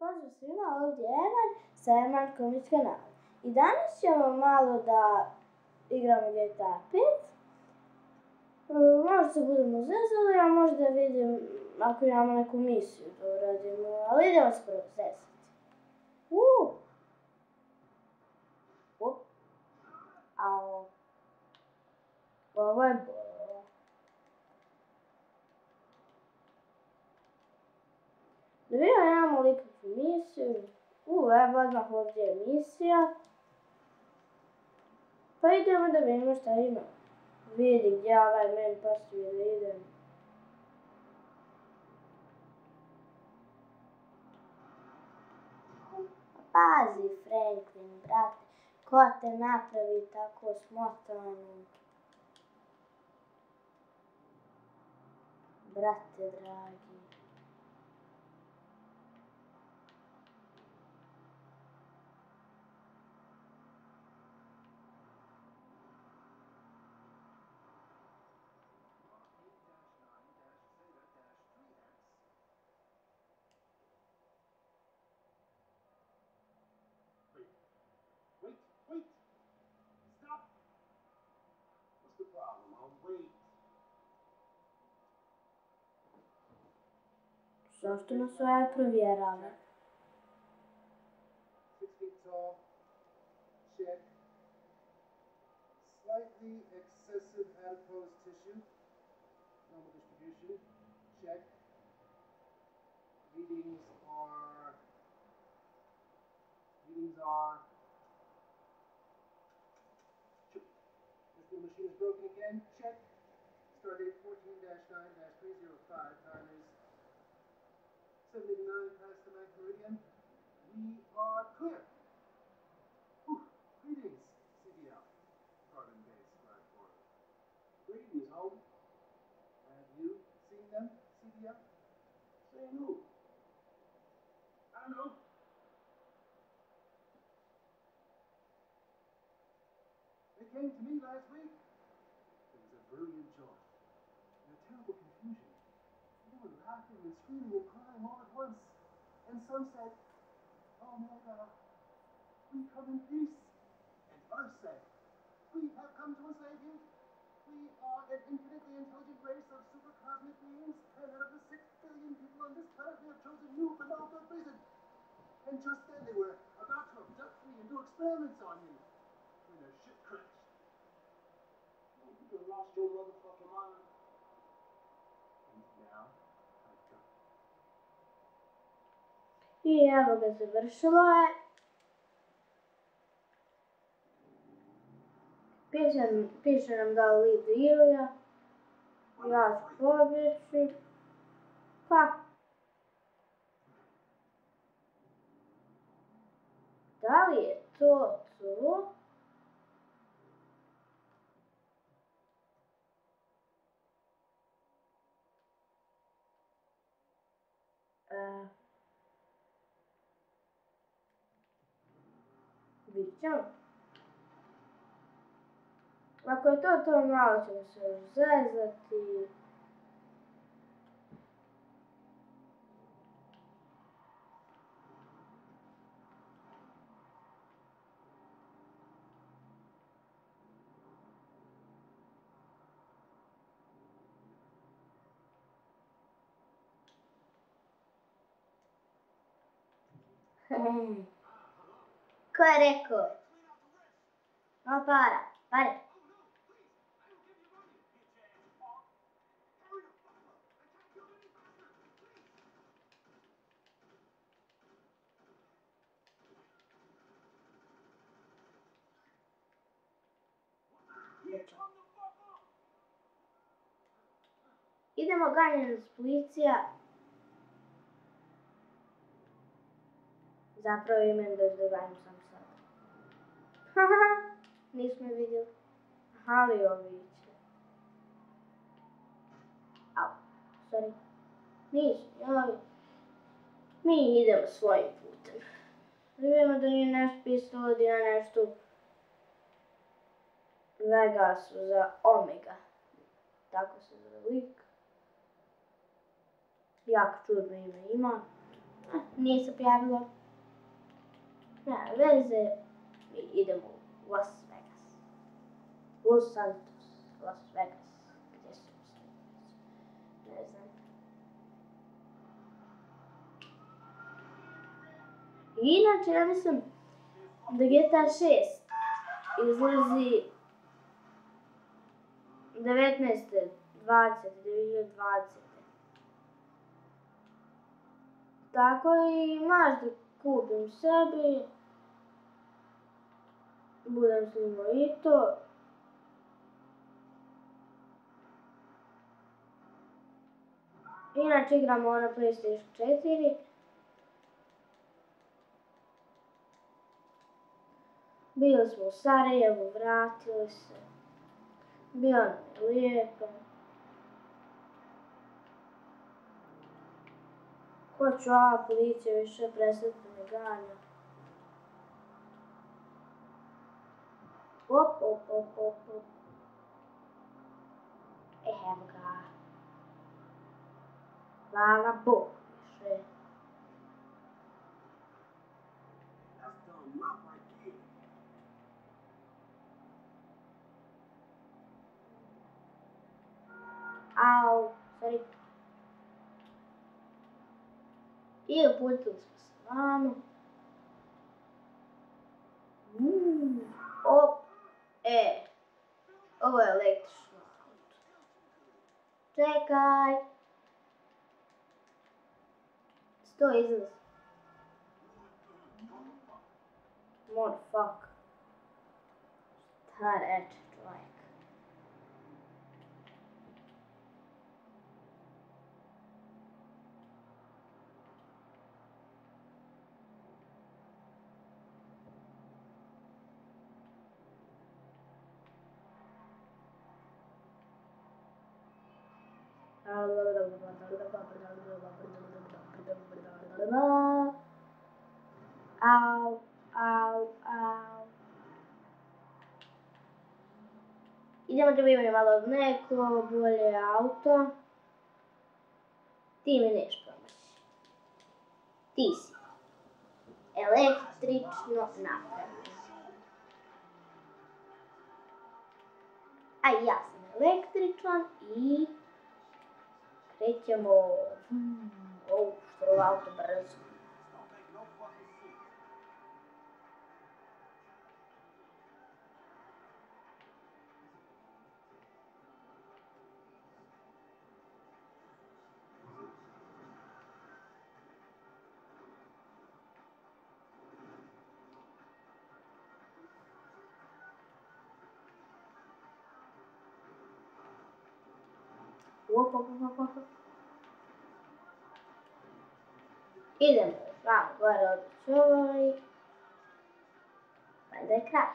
Pozdrav svima, ovdje je Eman sa Eman Comics kanala. I danas ćemo malo da igramo GTA 5. Možda se budemo zezali, a možda vidim ako imamo neku misiju da uradimo, ali idemo se prvo zezati. Ao. Ovo je bolno. Da vidimo imamo li kakvu misiju. Evo odmah ovdje je misija. Pa idemo da vidimo šta ima. Vidi gdje ovaj meni postoji da idem. Pazi Franklin, brate, ko te napravi tako smotanu? Brate dragi. Wait! Stop! What's the problem? I'll wait. Zašto nas sve provjerava? 6 feet tall. Check. Slightly excessive adipose tissue. Normal distribution. Check. Readings are. The machine is broken again. Check. Stardate 14-9-305. Time is 7:89 past the ninth meridian. We are clear. Greetings, CDL. Carbon base flag order. Greetings, home. Have you seen them, CDL? Seen who? I don't know. They came to me last week. It was a brilliant joy. And a terrible confusion. They were laughing and screaming and crying all at once. And some said, "Oh my God, we come in peace." And others said, "We have come to enslave you. We are an infinitely intelligent race of super cosmic beings, and out of the 6 billion people on this planet, we have chosen you for no good reason." And just then they were about to abduct me and do experiments on me when their ship crashed. You lost your motherfucking mind. And now I've got it. I evo ga, završilo je. Piše nam da li Ilija. Ja ću pobjeći. Pa. Da li je to to? Vidit ćemo. Ako je to, malo ćemo se još zezati. Ko je rekao? Malo para, pare. Idemo ganjati s policija. Zapravo imam da izdoganjam sam sad. Haha, nismo vidjeli. Ali ovi će. Au, sorry. Nismo, ovi. Mi idemo svojim putem. Vidimo da nije nešto pisalo da je nešto Vegasu za Omega. Tako se zove lik. Jako čudno ime ima. Nije se prijavilo. Nema veze. Mi idemo u Las Vegas. Los Santos. Las Vegas. Gdje su ne znam. I inače, ja mislim da GTA 6 izlazi 19. 2020. Tako i možda kupim sebi. Budem snimao i to. Inače igramo na PlayStation 4. Bili smo u Sarajevu, vratili se. Bilo nam je lijepo. Hoću policija više presretno me ganja. Op. Evo ga. Hvala Bog više. Au, sorry. I uputili smo se vamo. Op. Ovo je električno auto. Čekaj. Sto izlaz. Motherfuck. Šta reći čovjek? Au. Idemo da vidimo malo neko bolje auto. Ti mi neš pomoći. Ti si električno napravljen. A ja sam električan i krećemo. Što je ovo auto brzo. Idemo malo gore odlići ovo i valjda je kraj.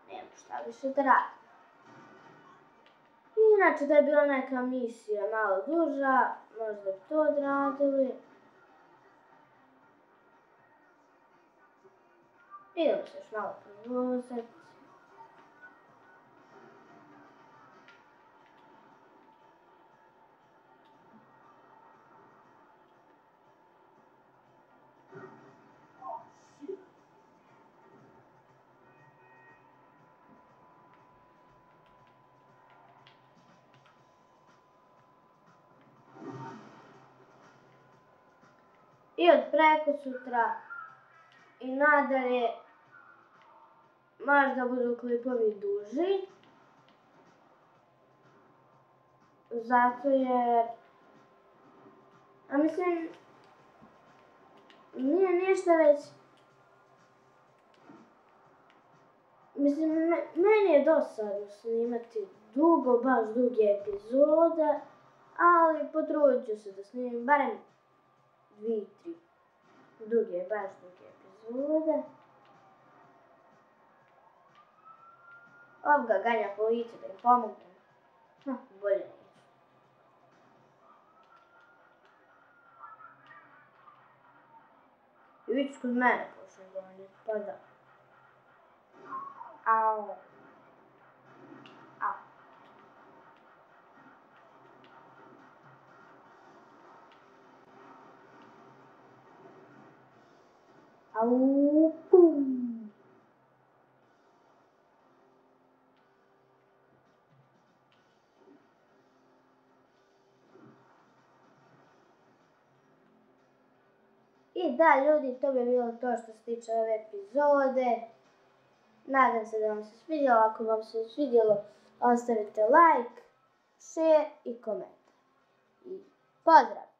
Nema šta više da radim. Inače da je bila neka misija malo duža, možda bi to odradili. Idemo se još malo provozati. I od prekosutra i nadalje možda budu klipovi duži. Zato jer... A mislim... Nije ništa već... Mislim, meni je dosadno snimati baš duge epizode, ali potrudit ću se da snimim barem 2-3 baš duge epizode. Ovdje ganja policija da im pomognem. Bolje neću. I vidiš kod mene počne goniti, pa da. Au. Au, pum. I da, ljudi, to bi bilo to što se tiče ove epizode. Nadam se da vam se svidjelo. Ako vam se svidjelo, ostavite like, share i komentar. I pozdrav!